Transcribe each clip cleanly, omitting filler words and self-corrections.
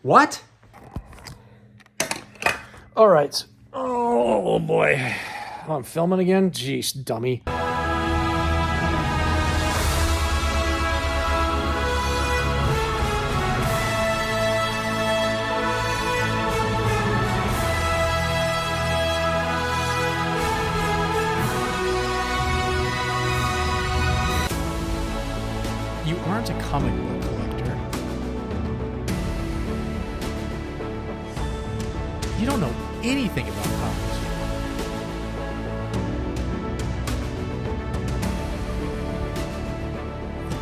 What? All right. Oh boy. Oh, I'm filming again? Jeez, dummy. You aren't a comic book collector. You don't know anything about comics.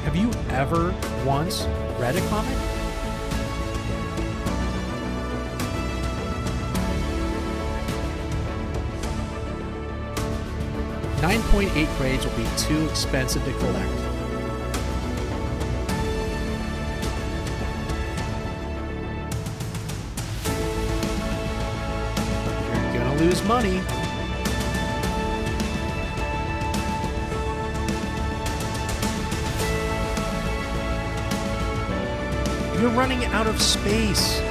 Have you ever once read a comic? .8 grades will be too expensive to collect. You're gonna lose money. You're running out of space.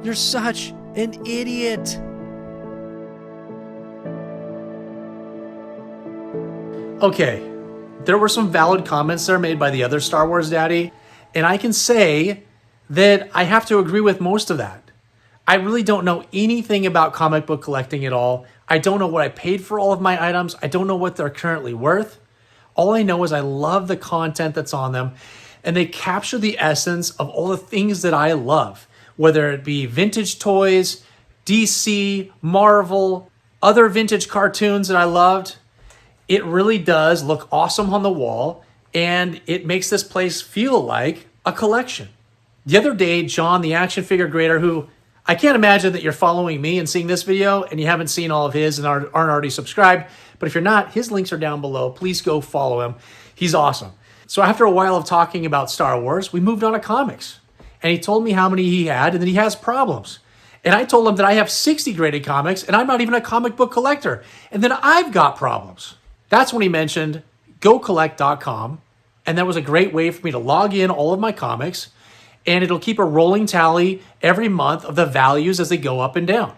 You're such an idiot. Okay, there were some valid comments there made by the other Star Wars daddy, and I can say that I have to agree with most of that. I really don't know anything about comic book collecting at all. I don't know what I paid for all of my items. I don't know what they're currently worth. All I know is I love the content that's on them, and they capture the essence of all the things that I love, whether it be vintage toys, DC, Marvel, other vintage cartoons that I loved. It really does look awesome on the wall, and it makes this place feel like a collection. The other day, John, the action figure grader, who I can't imagine that you're following me and seeing this video and you haven't seen all of his and aren't already subscribed. But if you're not, his links are down below. Please go follow him. He's awesome. So after a while of talking about Star Wars, we moved on to comics. And he told me how many he had and that he has problems. And I told him that I have 60 graded comics and I'm not even a comic book collector. And then I've got problems. That's when he mentioned gocollect.com. And that was a great way for me to log in all of my comics. And it'll keep a rolling tally every month of the values as they go up and down.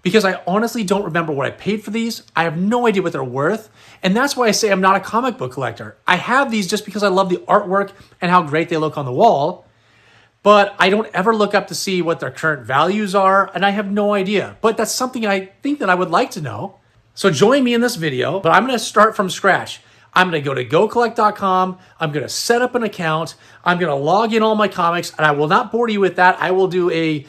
Because I honestly don't remember what I paid for these. I have no idea what they're worth. And that's why I say I'm not a comic book collector. I have these just because I love the artwork and how great they look on the wall. But I don't ever look up to see what their current values are. And I have no idea. But that's something I think that I would like to know. So join me in this video. But I'm going to start from scratch. I'm going to go to gocollect.com. I'm going to set up an account. I'm going to log in all my comics, and I will not bore you with that. I will do a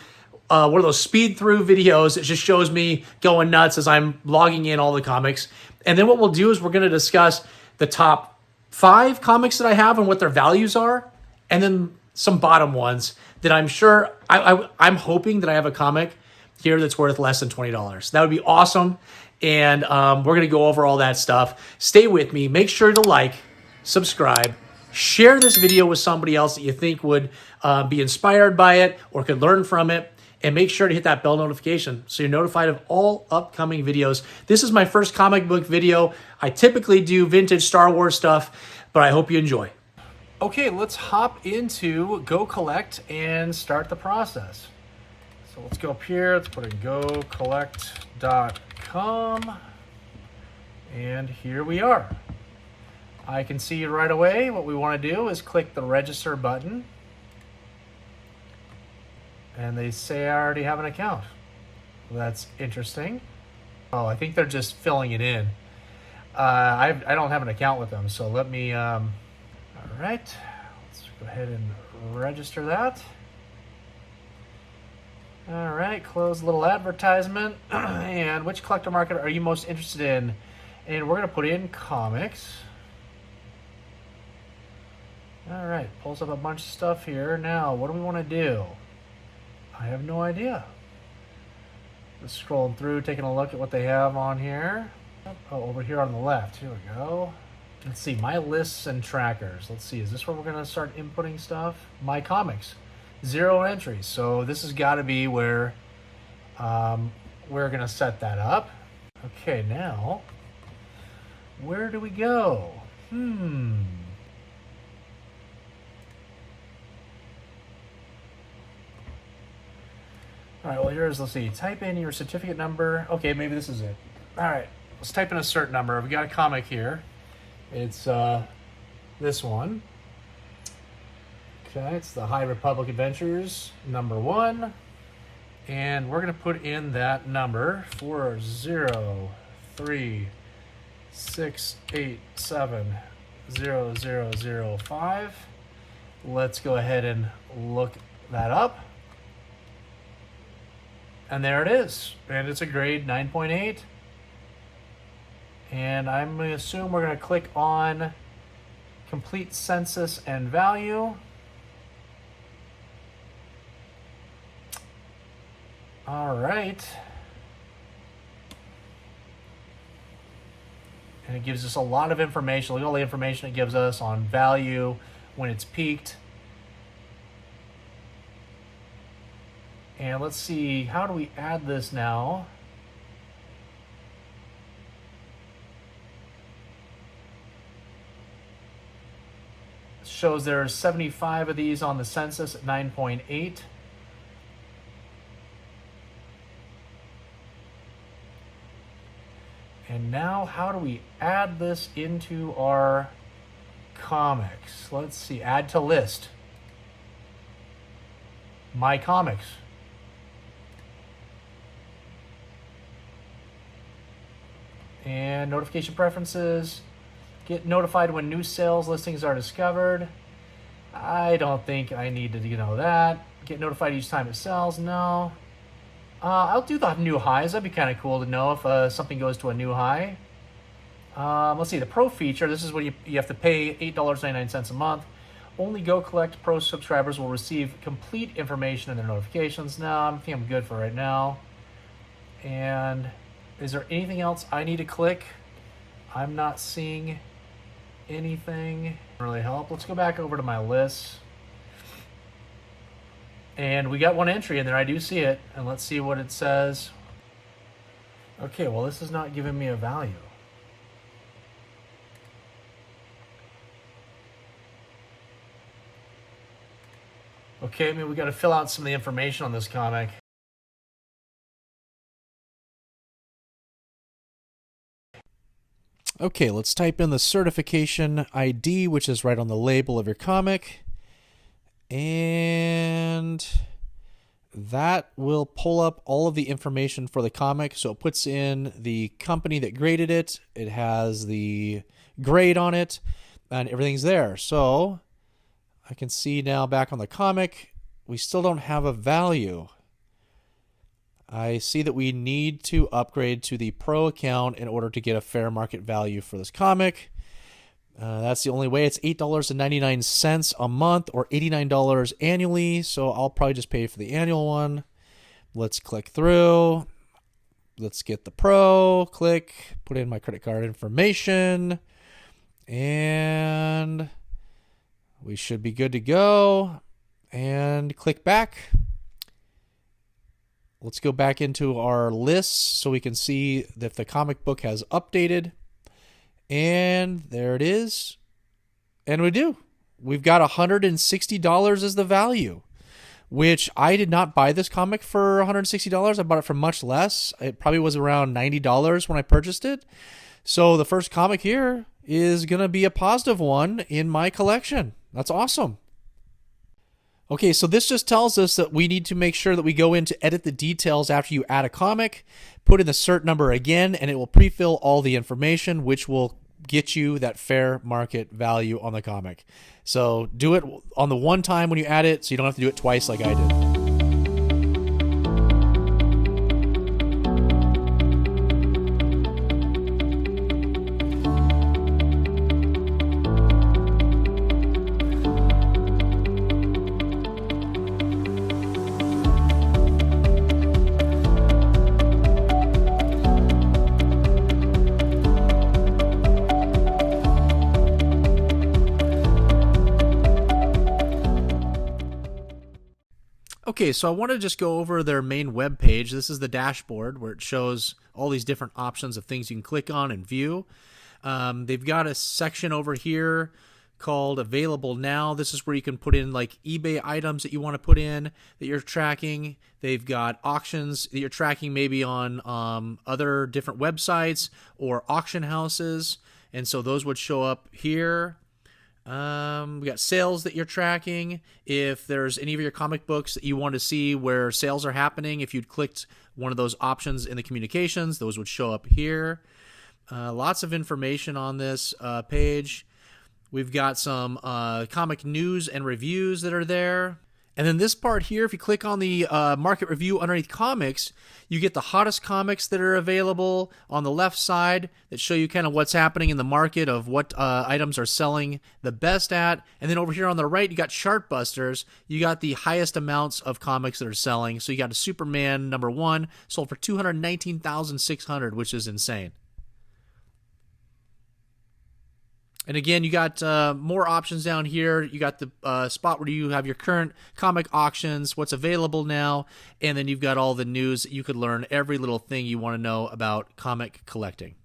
one of those speed through videos. It just shows me going nuts as I'm logging in all the comics. And then what we'll do is we're going to discuss the top 5 comics that I have and what their values are, and then some bottom ones that I'm sure I'm hoping that I have a comic here that's worth less than $20. That would be awesome. And we're going to go over all that stuff. Stay with me. Make sure to like, subscribe, share this video with somebody else that you think would be inspired by it or could learn from it. And make sure to hit that bell notification so you're notified of all upcoming videos. This is my first comic book video. I typically do vintage Star Wars stuff, but I hope you enjoy. Okay, let's hop into Go Collect and start the process. So let's go up here. Let's put in gocollect.com. And here we are. I can see right away what we want to do is click the register button. And they say I already have an account. Well, that's interesting. Oh, I think they're just filling it in. I don't have an account with them, so let me, all right, let's go ahead and register that. All right, close little advertisement. And which collector market are you most interested in? And we're gonna put in comics. All right, pulls up a bunch of stuff here. Now, what do we wanna do? I have no idea. Just scrolling through, taking a look at what they have on here. Oh, over here on the left, here we go. Let's see, my lists and trackers. Let's see, is this where we're gonna start inputting stuff? My comics, 0 entries. So this has gotta be where we're going to set that up. Okay, now, where do we go? All right, well, here's, let's see, type in your certificate number. Okay, maybe this is it. All right, let's type in a cert number. We got a comic here. It's this one. Okay, it's the High Republic Adventures #1. And we're going to put in that number 40368700005. Let's go ahead and look that up. And there it is. And it's a grade 9.8. And I'm going to assume we're going to click on complete census and value. All right. And it gives us a lot of information. Look at all the information it gives us on value, when it's peaked. And let's see, how do we add this now? It shows there's 75 of these on the census at 9.8. And now, how do we add this into our comics? Let's see, add to list. My comics. And notification preferences. Get notified when new sales listings are discovered. I don't think I need to know that. Get notified each time it sells. No. I'll do the new highs. That'd be kind of cool to know if something goes to a new high. Let's see, the Pro feature. This is what you have to pay $8.99 a month. Only Go Collect Pro subscribers will receive complete information in their notifications. No, I think I'm good for right now. And is there anything else I need to click? I'm not seeing anything really help. Let's go back over to my list. And we got one entry in there. I do see it. And let's see what it says. Okay, well, this is not giving me a value. Okay, I mean, we got to fill out some of the information on this comic. Okay, let's type in the certification ID, which is right on the label of your comic. And that will pull up all of the information for the comic. So it puts in the company that graded it. It has the grade on it, and everything's there. So I can see now back on the comic, we still don't have a value. I see that we need to upgrade to the Pro account in order to get a fair market value for this comic. That's the only way. It's $8.99 a month or $89 annually. So I'll probably just pay for the annual one. Let's click through. Let's get the Pro. Click. Put in my credit card information. And we should be good to go. And click back. Let's go back into our lists so we can see if the comic book has updated. And there it is. And we do. We've got $160 as the value, which I did not buy this comic for $160. I bought it for much less. It probably was around $90 when I purchased it. So the first comic here is going to be a positive one in my collection. That's awesome. Okay, so this just tells us that we need to make sure that we go in to edit the details after you add a comic, put in the cert number again, and it will pre-fill all the information, which will get you that fair market value on the comic. So do it on the one time when you add it, so you don't have to do it twice like I did. Okay, so I want to just go over their main web page. This is the dashboard where it shows all these different options of things you can click on and view. They've got a section over here called Available Now. This is where you can put in like eBay items that you want to put in that you're tracking. They've got auctions that you're tracking maybe on other different websites or auction houses. And so those would show up here. We got sales that you're tracking. If there's any of your comic books that you want to see where sales are happening, if you'd clicked one of those options in the communications, those would show up here. Lots of information on this page. We've got some comic news and reviews that are there. And then this part here, if you click on the market review underneath comics, you get the hottest comics that are available on the left side that show you kind of what's happening in the market of what items are selling the best at. And then over here on the right, you got Chartbusters. You got the highest amounts of comics that are selling. So you got a Superman #1 sold for $219,600, which is insane. And again, you got more options down here. You got the spot where you have your current comic auctions, what's available now, and then you've got all the news that you could learn every little thing you want to know about comic collecting.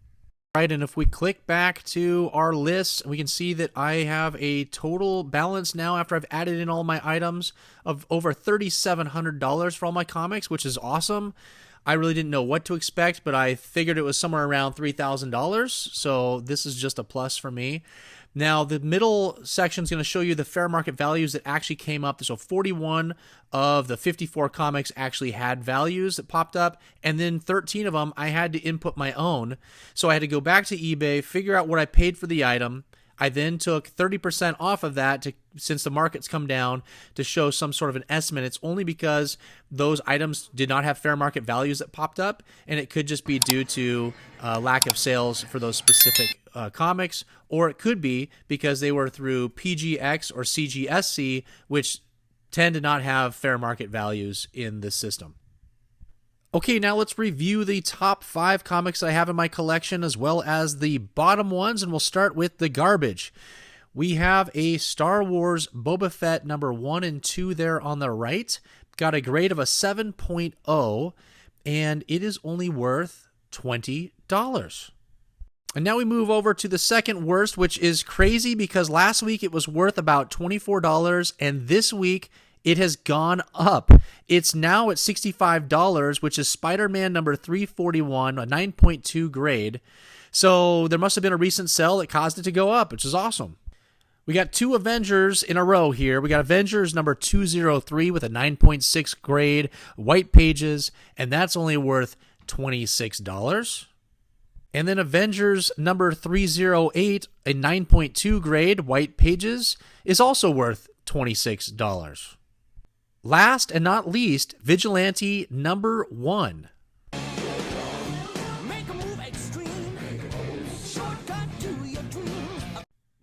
All right, and if we click back to our list, we can see that I have a total balance now after I've added in all my items of over $3,700 for all my comics, which is awesome. I really didn't know what to expect, but I figured it was somewhere around $3,000, so this is just a plus for me. Now, the middle section is going to show you the fair market values that actually came up. So 41 of the 54 comics actually had values that popped up, and then 13 of them I had to input my own. So I had to go back to eBay, figure out what I paid for the item. I then took 30% off of that since the market's come down to show some sort of an estimate. It's only because those items did not have fair market values that popped up, and it could just be due to lack of sales for those specific comics, or it could be because they were through PGX or CGSC, which tend to not have fair market values in this system. Okay, now let's review the top 5 comics I have in my collection as well as the bottom ones, and we'll start with the garbage. We have a Star Wars Boba Fett #1 and 2 there on the right. Got a grade of a 7.0, and it is only worth $20. And now we move over to the second worst, which is crazy because last week it was worth about $24, and this week it has gone up. It's now at $65, which is Spider-Man #341, a 9.2 grade. So there must have been a recent sale that caused it to go up, which is awesome. We got 2 Avengers in a row here. We got Avengers #203 with a 9.6 grade, white pages, and that's only worth $26. And then Avengers #308, a 9.2 grade, white pages, is also worth $26. Last and not least, Vigilante #1.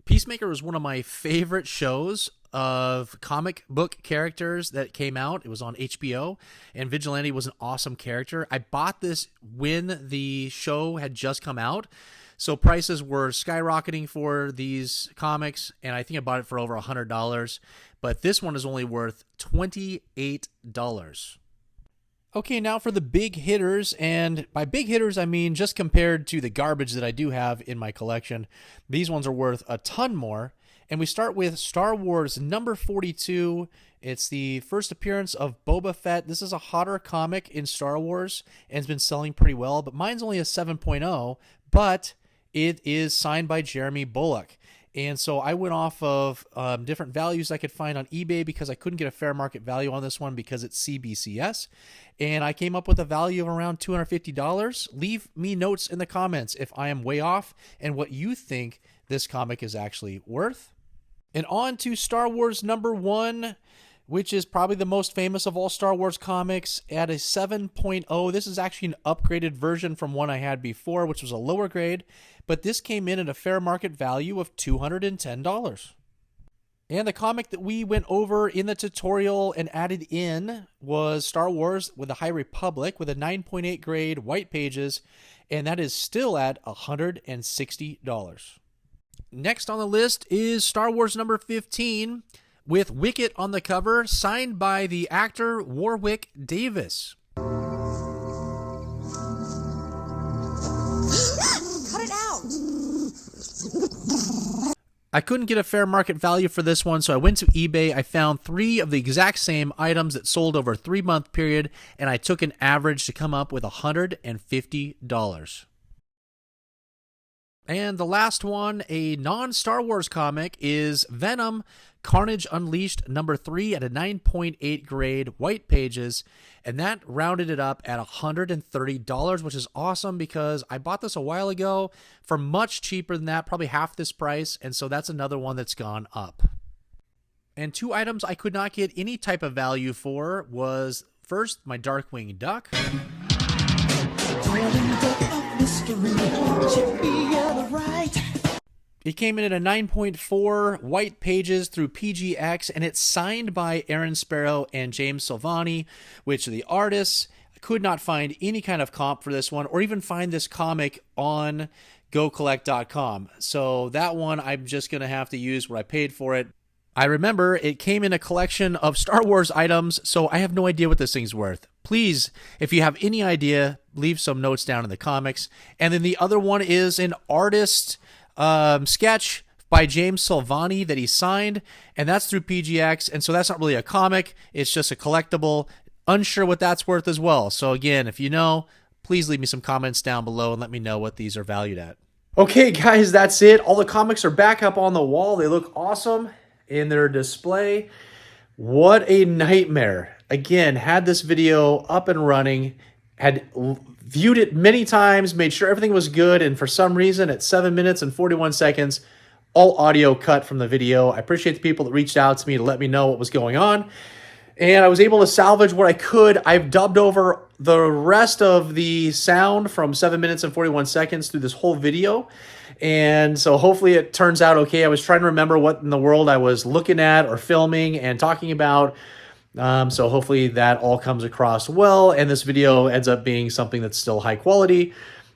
Peacemaker was one of my favorite shows of comic book characters that came out. It was on HBO, and Vigilante was an awesome character. I bought this when the show had just come out, so prices were skyrocketing for these comics, and I think I bought it for over $100, but this one is only worth $28. Okay, now for the big hitters, and by big hitters, I mean just compared to the garbage that I do have in my collection, these ones are worth a ton more. And we start with Star Wars #42. It's the first appearance of Boba Fett. This is a hotter comic in Star Wars and it's been selling pretty well, but mine's only a 7.0, but it is signed by Jeremy Bulloch. And so I went off of different values I could find on eBay because I couldn't get a fair market value on this one because it's CBCS. And I came up with a value of around $250. Leave me notes in the comments if I am way off and what you think this comic is actually worth. And on to Star Wars #1, which is probably the most famous of all Star Wars comics, at a 7.0. This is actually an upgraded version from one I had before, which was a lower grade, but this came in at a fair market value of $210. And the comic that we went over in the tutorial and added in was Star Wars with the High Republic with a 9.8 grade, white pages, and that is still at $160. Next on the list is Star Wars #15. with Wicket on the cover, signed by the actor Warwick Davis. Cut it out! I couldn't get a fair market value for this one, so I went to eBay. I found 3 of the exact same items that sold over a 3-month period, and I took an average to come up with $150. And the last one, a non-Star Wars comic, is Venom Carnage Unleashed #3 at a 9.8 grade, white pages, and that rounded it up at $130, which is awesome because I bought this a while ago for much cheaper than that, probably half this price, and so that's another one that's gone up. And 2 items I could not get any type of value for was, first, my Darkwing Duck. It came in at a 9.4 white pages through PGX, and it's signed by Aaron Sparrow and James Silvani, which are the artists. I could not find any kind of comp for this one, or even find this comic on GoCollect.com. So that one I'm just going to have to use what I paid for it. I remember it came in a collection of Star Wars items, so I have no idea what this thing's worth. Please, if you have any idea, leave some notes down in the comics. And then the other one is an artist sketch by James Silvani that he signed, and that's through PGX, and so that's not really a comic, it's just a collectible. Unsure what that's worth as well. So again, if you know, please leave me some comments down below and let me know what these are valued at. Okay guys, that's it. All the comics are back up on the wall. They look awesome in their display. What a nightmare. Again, had this video up and running, had viewed it many times, made sure everything was good, and for some reason at 7 minutes and 41 seconds, all audio cut from the video. I appreciate the people that reached out to me to let me know what was going on, and I was able to salvage what I could. I've dubbed over the rest of the sound from 7 minutes and 41 seconds through this whole video, and so hopefully it turns out okay. I was trying to remember what in the world I was looking at or filming and talking about. So hopefully that all comes across well, and this video ends up being something that's still high quality.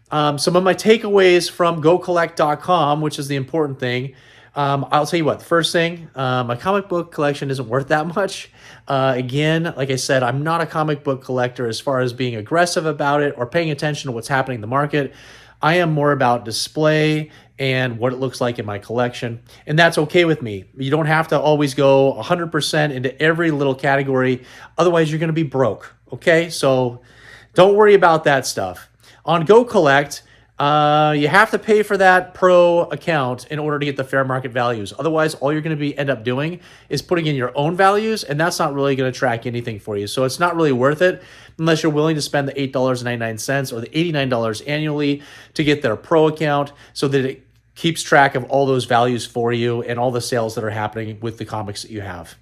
Some of my takeaways from GoCollect.com, which is the important thing. I'll tell you what, the first thing, my comic book collection isn't worth that much. Again, like I said, I'm not a comic book collector as far as being aggressive about it or paying attention to what's happening in the market. I am more about display and what it looks like in my collection, and that's okay with me. You don't have to always go 100% into every little category, otherwise you're going to be broke, okay? So don't worry about that stuff. On GoCollect, you have to pay for that pro account in order to get the fair market values. Otherwise, all you're going to end up doing is putting in your own values, and that's not really going to track anything for you. So it's not really worth it unless you're willing to spend the $8.99 or the $89 annually to get their pro account so that it keeps track of all those values for you and all the sales that are happening with the comics that you have.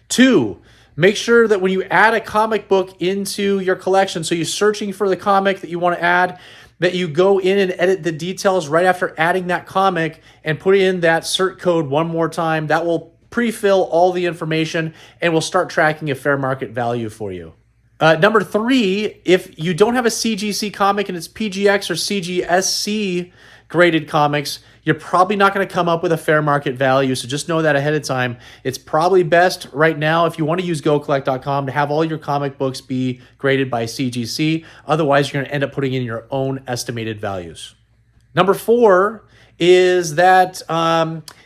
2, make sure that when you add a comic book into your collection, so you're searching for the comic that you want to add, that you go in and edit the details right after adding that comic and put in that cert code one more time. That will pre-fill all the information and will start tracking a fair market value for you. Number 3, if you don't have a CGC comic and it's PGX or CGSC graded comics, you're probably not going to come up with a fair market value, so just know that ahead of time. It's probably best right now, if you want to use GoCollect.com, to have all your comic books be graded by CGC. Otherwise, you're going to end up putting in your own estimated values. Number 4 is that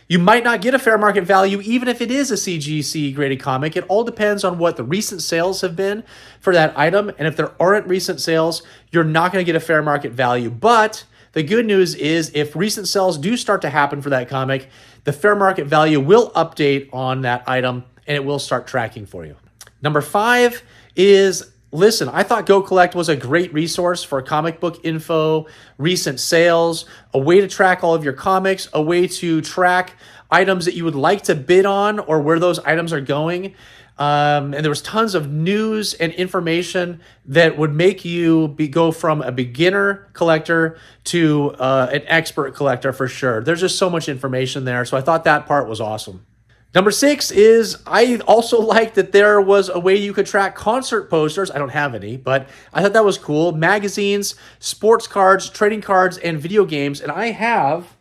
you might not get a fair market value even if it is a CGC graded comic. It all depends on what the recent sales have been for that item, and if there aren't recent sales, you're not going to get a fair market value. But the good news is if recent sales do start to happen for that comic, the fair market value will update on that item and it will start tracking for you. Number 5 is, listen, I thought GoCollect was a great resource for comic book info, recent sales, a way to track all of your comics, a way to track items that you would like to bid on or where those items are going. And there was tons of news and information that would make you go from a beginner collector to an expert collector for sure. There's just so much information there. So I thought that part was awesome. Number 6 is I also liked that there was a way you could track concert posters. I don't have any, but I thought that was cool. Magazines, sports cards, trading cards, and video games. And I have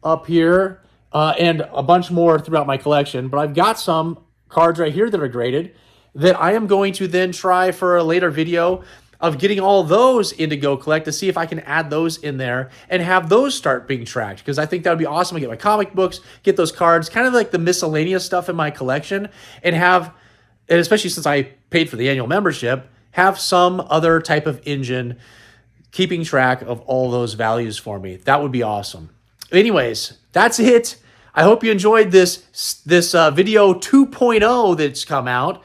up here and a bunch more throughout my collection, but I've got some cards right here that are graded that I am going to then try for a later video of getting all those into Go Collect to see if I can add those in there and have those start being tracked, because I think that would be awesome to get my comic books, get those cards, kind of like the miscellaneous stuff in my collection, and have, and especially since I paid for the annual membership, have some other type of engine keeping track of all those values for me. That would be awesome. Anyways, that's it. I hope you enjoyed this video 2.0 that's come out.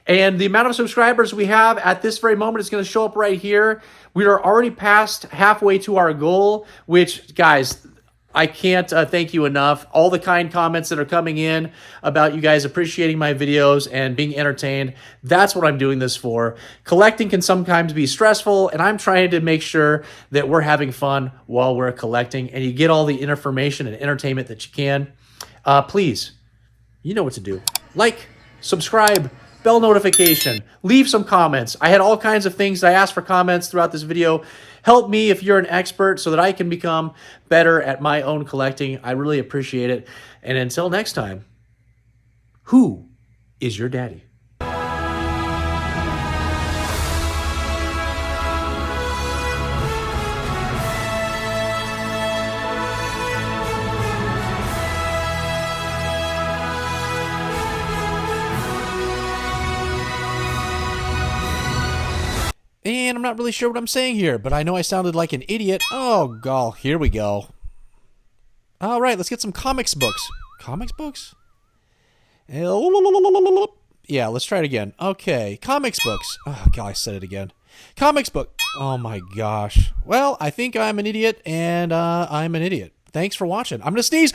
And the amount of subscribers we have at this very moment is going to show up right here. We are already past halfway to our goal, which, guys, I can't thank you enough. All the kind comments that are coming in about you guys appreciating my videos and being entertained. That's what I'm doing this for. Collecting can sometimes be stressful, and I'm trying to make sure that we're having fun while we're collecting, and you get all the information and entertainment that you can. Please, you know what to do. Like, subscribe, bell notification, leave some comments. I had all kinds of things that I asked for comments throughout this video. Help me if you're an expert so that I can become better at my own collecting. I really appreciate it. And until next time, who is your daddy? And I'm not really sure what I'm saying here, but I know I sounded like an idiot. Oh, God, here we go. All right, let's get some comics books. Comics books? Yeah, let's try it again. Okay, comics books. Oh, God, I said it again. Comics book. Oh, my gosh. Well, I think I'm an idiot, and I'm an idiot. Thanks for watching. I'm going to sneeze.